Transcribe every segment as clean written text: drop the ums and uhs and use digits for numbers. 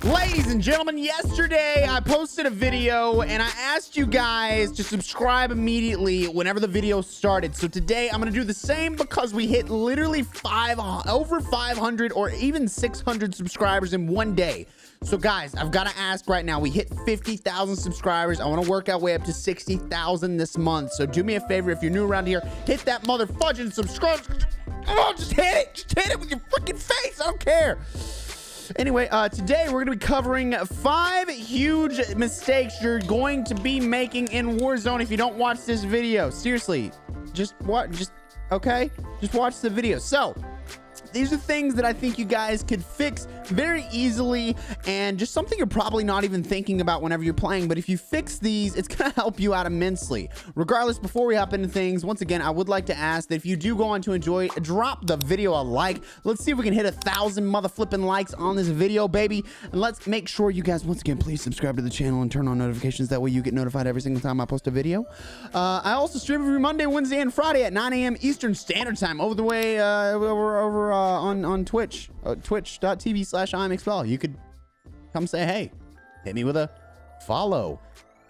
Ladies and gentlemen, yesterday I posted a video and I asked you guys to subscribe immediately whenever the video started. So today I'm going to do the same because we hit literally over 500 or even 600 subscribers in one day. So guys, I've got to ask right now, we hit 50,000 subscribers. I want to work our way up to 60,000 this month. So do me a favor, if you're new around here, hit that motherfudging subscribe. Come on, just hit it. Just hit it with your freaking face. I don't care. Anyway, today we're going to be covering 5 huge mistakes you're going to be making in Warzone if you don't watch this video. Seriously, just watch the video. So, these are things that I think you guys could fix very easily and just something you're probably not even thinking about whenever you're playing. But if you fix these, it's going to help you out immensely. Regardless, before we hop into things, once again, I would like to ask that if you do go on to enjoy, drop the video a like. Let's see if we can hit 1,000 mother-flipping likes on this video, baby. And let's make sure you guys, once again, please subscribe to the channel and turn on notifications. That way you get notified every single time I post a video. I also stream every Monday, Wednesday, and Friday at 9 a.m. Eastern Standard Time over the way on Twitch, twitch.tv/iamexpel. You could come say hey, hit me with a follow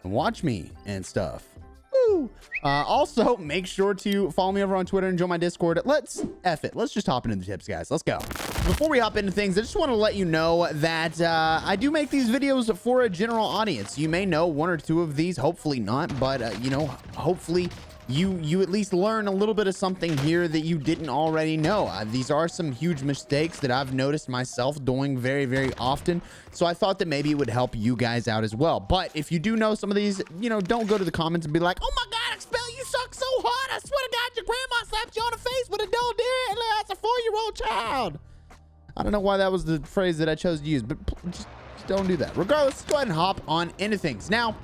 and watch me and stuff. Woo. Also, make sure to follow me over on Twitter and join my Discord. Let's just hop into the tips, guys. Let's go. Before we hop into things, I just want to let you know that I do make these videos for a general audience. You may know 1 or 2 of these, hopefully not, but you know, hopefully you at least learn a little bit of something here that you didn't already know. These are some huge mistakes that I've noticed myself doing very, very often. So I thought that maybe it would help you guys out as well. But if you do know some of these, you know, don't go to the comments and be like, oh my God, Expel, you suck so hard. I swear to God, your grandma slapped you on the face with a dull deer and that's a 4-year-old child. I don't know why that was the phrase that I chose to use, but just don't do that. Regardless, let's go ahead and hop on into things. Now,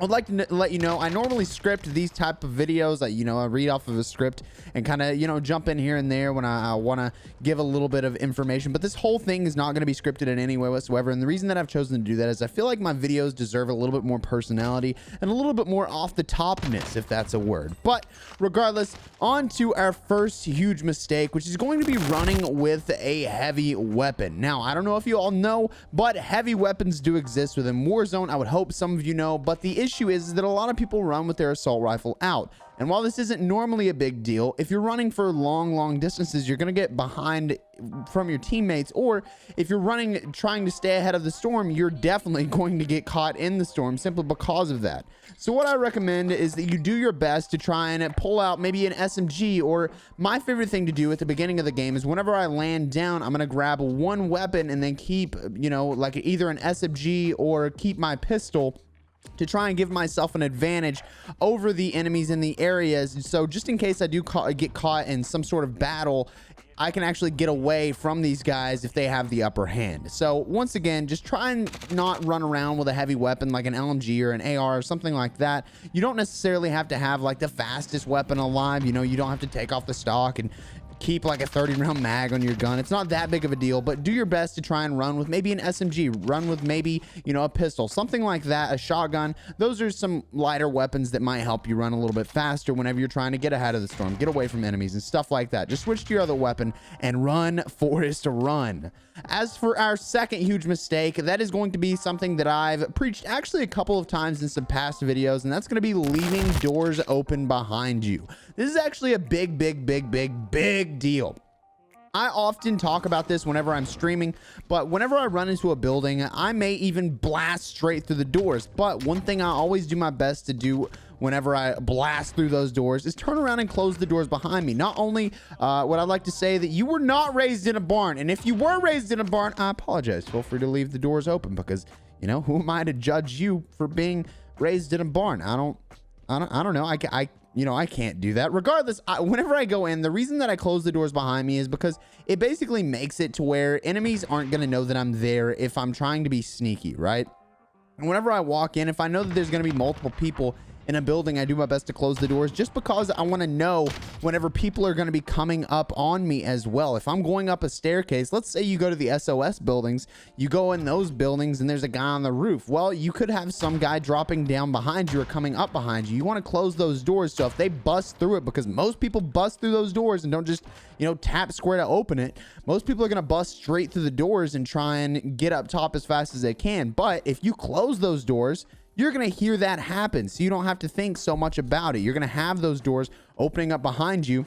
I'd like to let you know, I normally script these type of videos. I read off of a script and kind of, jump in here and there when I want to give a little bit of information. But this whole thing is not going to be scripted in any way whatsoever. And the reason that I've chosen to do that is I feel like my videos deserve a little bit more personality and a little bit more off the topness, if that's a word. But regardless, on to our first huge mistake, which is going to be running with a heavy weapon. Now, I don't know if you all know, but heavy weapons do exist within Warzone. I would hope some of you know, but the issue is that a lot of people run with their assault rifle out. And while this isn't normally a big deal, if you're running for long distances, you're going to get behind from your teammates, or if you're running trying to stay ahead of the storm, you're definitely going to get caught in the storm simply because of that. So what I recommend is that you do your best to try and pull out maybe an SMG, or my favorite thing to do at the beginning of the game is whenever I land down, I'm going to grab one weapon and then keep, like either an SMG or keep my pistol to try and give myself an advantage over the enemies in the areas. So just in case I do get caught in some sort of battle, I can actually get away from these guys if they have the upper hand. So once again, just try and not run around with a heavy weapon like an LMG or an AR or something like that. You don't necessarily have to have like the fastest weapon alive. You don't have to take off the stock and keep like a 30-round mag on your gun. It's not that big of a deal, but do your best to try and run with maybe an SMG, run with maybe, a pistol, something like that, a shotgun. Those are some lighter weapons that might help you run a little bit faster whenever you're trying to get ahead of the storm, get away from enemies and stuff like that. Just switch to your other weapon and run, Forrest, run. As for our second huge mistake, that is going to be something that I've preached actually a couple of times in some past videos, and that's going to be leaving doors open behind you. This is actually a big deal. I often talk about this whenever I'm streaming, but whenever I run into a building, I may even blast straight through the doors. But one thing I always do my best to do whenever I blast through those doors is turn around and close the doors behind me. Not only would I like to say that you were not raised in a barn, and if you were raised in a barn, I apologize. Feel free to leave the doors open because, who am I to judge you for being raised in a barn? I don't know. I can't do that. Regardless, whenever I go in, the reason that I close the doors behind me is because it basically makes it to where enemies aren't going to know that I'm there if I'm trying to be sneaky, right? And whenever I walk in, if I know that there's going to be multiple people in a building, I do my best to close the doors just because I want to know whenever people are going to be coming up on me as well. If I'm going up a staircase, let's say you go to the SOS buildings, you go in those buildings and there's a guy on the roof. Well, you could have some guy dropping down behind you or coming up behind you. You want to close those doors so if they bust through it, because most people bust through those doors and don't just, you know, tap square to open it. Most people are going to bust straight through the doors and try and get up top as fast as they can. But if you close those doors, you're going to hear that happen. So you don't have to think so much about it. You're going to have those doors opening up behind you.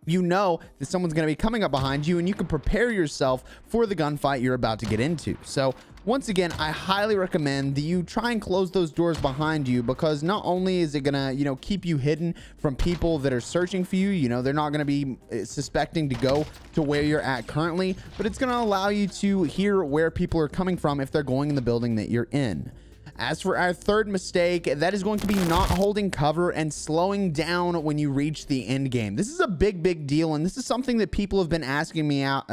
You know that someone's going to be coming up behind you, and you can prepare yourself for the gunfight you're about to get into. So once again, I highly recommend that you try and close those doors behind you, because not only is it going to, you know, keep you hidden from people that are searching for you, you know, they're not going to be suspecting to go to where you're at currently, but it's going to allow you to hear where people are coming from if they're going in the building that you're in. As for our third mistake, that is going to be not holding cover and slowing down when you reach the end game. This is a big deal, and this is something that people have been asking me about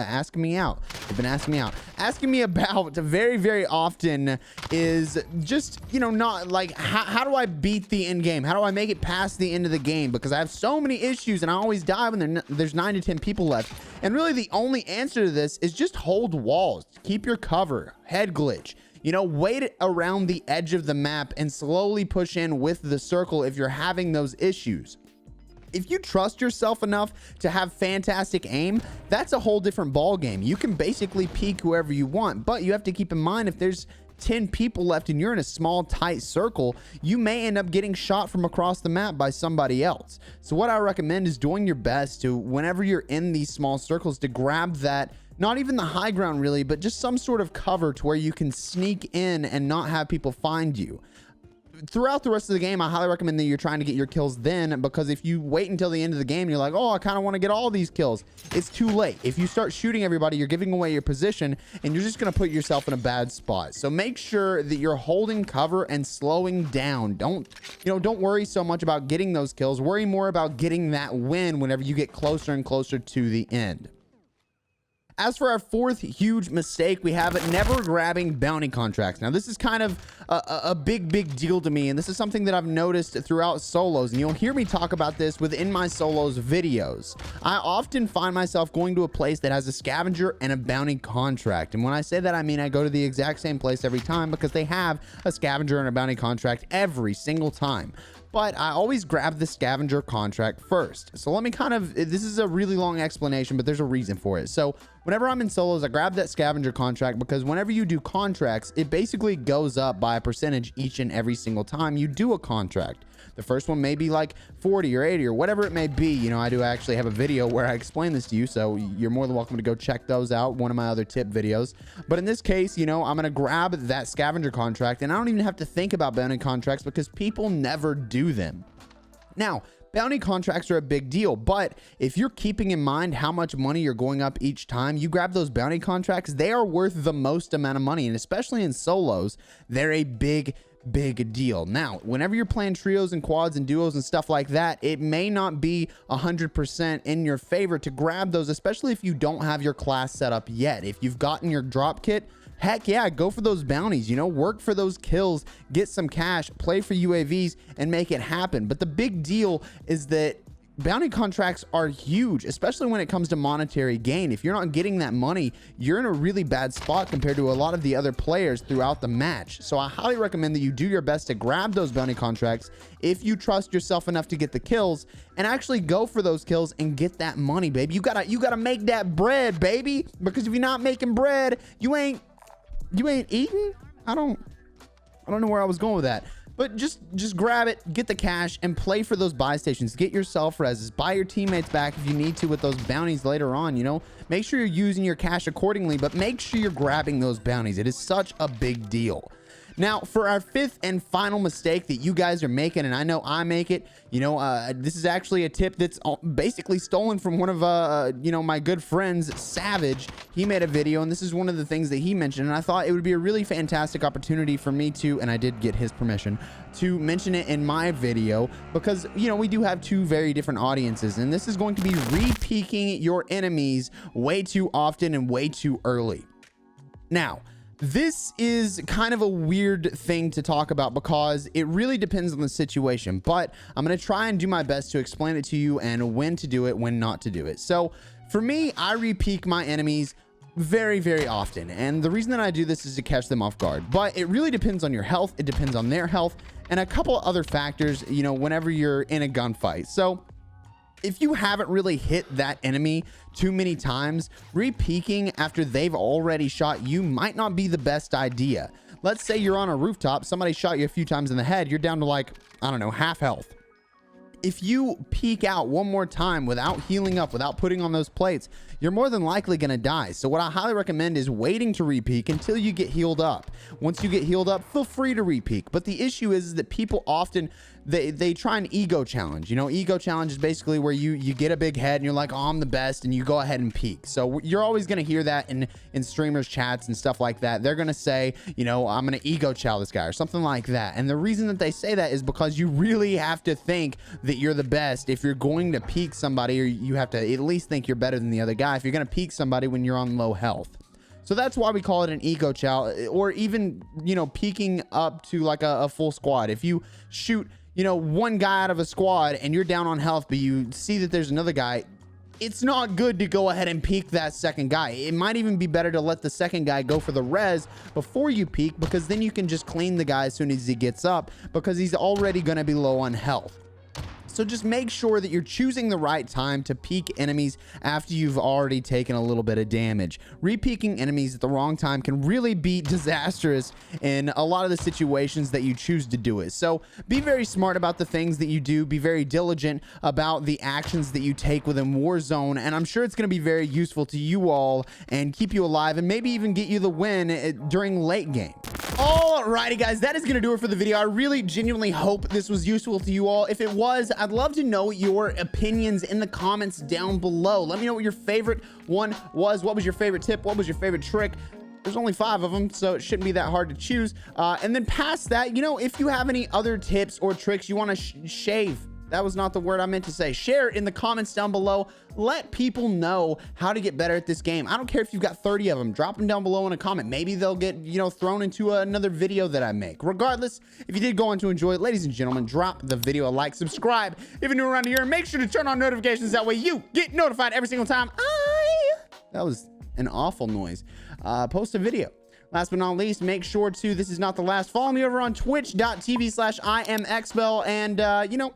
very often. Is just, you know, not like, how do I beat the end game? How do I make it past the end of the game? Because I have so many issues and I always die when there's 9 to 10 people left. And really the only answer to this is just hold walls, keep your cover, head glitch. You know, wait around the edge of the map and slowly push in with the circle if you're having those issues. If you trust yourself enough to have fantastic aim, that's a whole different ball game. You can basically peek whoever you want, but you have to keep in mind, if there's 10 people left and you're in a small tight circle, you may end up getting shot from across the map by somebody else. So what I recommend is doing your best to, whenever you're in these small circles, to grab that, not even the high ground really, but just some sort of cover to where you can sneak in and not have people find you. Throughout the rest of the game, I highly recommend that you're trying to get your kills then, because if you wait until the end of the game, you're like, oh, I kind of want to get all these kills. It's too late. If you start shooting everybody, you're giving away your position and you're just going to put yourself in a bad spot. So make sure that you're holding cover and slowing down. Don't worry so much about getting those kills. Worry more about getting that win whenever you get closer and closer to the end. As for our fourth huge mistake, we have never grabbing bounty contracts. Now, this is kind of a big deal to me, and this is something that I've noticed throughout solos, and you'll hear me talk about this within my solos videos. I often find myself going to a place that has a scavenger and a bounty contract, and when I say that, I mean I go to the exact same place every time, because they have a scavenger and a bounty contract every single time. But I always grab the scavenger contract first. So let me this is a really long explanation, but there's a reason for it. So whenever I'm in solos, I grab that scavenger contract, because whenever you do contracts, it basically goes up by a percentage each and every single time you do a contract. The first one may be like 40 or 80 or whatever it may be. You know, I do actually have a video where I explain this to you, so you're more than welcome to go check those out, one of my other tip videos. But in this case, you know, I'm going to grab that scavenger contract, and I don't even have to think about bounty contracts because people never do them. Now, bounty contracts are a big deal, but if you're keeping in mind how much money you're going up each time you grab those bounty contracts, they are worth the most amount of money, and especially in solos, they're a big deal. Now, whenever you're playing trios and quads and duos and stuff like that, it may not be 100% in your favor to grab those, especially if you don't have your class set up yet. If you've gotten your drop kit, heck yeah, go for those bounties, you know, work for those kills, get some cash, play for UAVs, and make it happen. But the big deal is that bounty contracts are huge, especially when it comes to monetary gain. If you're not getting that money, you're in a really bad spot compared to a lot of the other players throughout the match. So I highly recommend that you do your best to grab those bounty contracts if you trust yourself enough to get the kills, and actually go for those kills and get that money, baby. You gotta make that bread, baby, because if you're not making bread, you ain't eating. I don't know where I was going with that. But just grab it, get the cash, and play for those buy stations. Get your self-reses, buy your teammates back if you need to with those bounties later on, you know. Make sure you're using your cash accordingly, but make sure you're grabbing those bounties. It is such a big deal. Now, for our fifth and final mistake that you guys are making, and I know I make it, you know, this is actually a tip that's basically stolen from one of, you know, my good friends, Savage. He made a video, and this is one of the things that he mentioned, and I thought it would be a really fantastic opportunity for me to, and I did get his permission, to mention it in my video, because, you know, we do have two very different audiences, and this is going to be re-peeking your enemies way too often and way too early. Now, This is kind of a weird thing to talk about because it really depends on the situation, but I'm going to try and do my best to explain it to you and when to do it, when not to do it. So for me, I repeak my enemies very, very often. And the reason that I do this is to catch them off guard, but it really depends on your health. It depends on their health and a couple other factors, you know, whenever you're in a gunfight. So if you haven't really hit that enemy too many times, repeaking after they've already shot you might not be the best idea. Let's say you're on a rooftop, somebody shot you a few times in the head, you're down to like, I don't know, half health. If you peek out one more time without healing up, without putting on those plates, you're more than likely going to die. So what I highly recommend is waiting to repeak until you get healed up. Once you get healed up, feel free to repeak. But the issue is that people often, they try an ego challenge. You know, ego challenge is basically where you get a big head and you're like, oh, I'm the best, and you go ahead and peek. So you're always going to hear that in streamers chats and stuff like that. They're going to say, you know, I'm going to ego challenge this guy or something like that. And the reason that they say that is because you really have to think that you're the best if you're going to peek somebody, or you have to at least think you're better than the other guy if you're going to peek somebody when you're on low health. So that's why we call it an ego challenge, or even, you know, peeking up to like a full squad. If you shoot, you know, one guy out of a squad and you're down on health, but you see that there's another guy, it's not good to go ahead and peek that second guy. It might even be better to let the second guy go for the res before you peek, because then you can just clean the guy as soon as he gets up, because he's already going to be low on health. So just make sure that you're choosing the right time to peek enemies after you've already taken a little bit of damage. Repeaking enemies at the wrong time can really be disastrous in a lot of the situations that you choose to do it. So be very smart about the things that you do. Be very diligent about the actions that you take within Warzone. And I'm sure it's going to be very useful to you all and keep you alive and maybe even get you the win during late game. Alrighty guys, that is gonna do it for the video. I really genuinely hope this was useful to you all. If it was, I'd love to know your opinions in the comments down below. Let me know what your favorite one was. What was your favorite tip? What was your favorite trick? There's only 5 of them, so it shouldn't be that hard to choose. And then past that, you know, if you have any other tips or tricks you want to shave, that was not the word I meant to say, share it in the comments down below. Let people know how to get better at this game. I don't care if you've got 30 of them, drop them down below in a comment. Maybe they'll get, you know, thrown into another video that I make. Regardless, if you did go on to enjoy it, ladies and gentlemen, drop the video a like, subscribe if you're new around here, and make sure to turn on notifications. That way you get notified every single time that was an awful noise, post a video. Last but not least, make sure to, this is not the last, follow me over on twitch.tv/iamexpel. And, you know,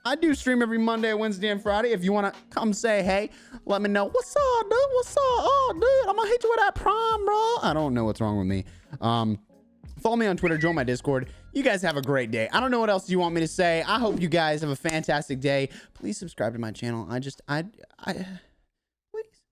I do stream every Monday, Wednesday, and Friday. If you want to come say hey, let me know. What's up, dude? What's up? Oh, dude, I'm going to hit you with that prime, bro. I don't know what's wrong with me. Follow me on Twitter, join my Discord. You guys have a great day. I don't know what else you want me to say. I hope you guys have a fantastic day. Please subscribe to my channel. Please.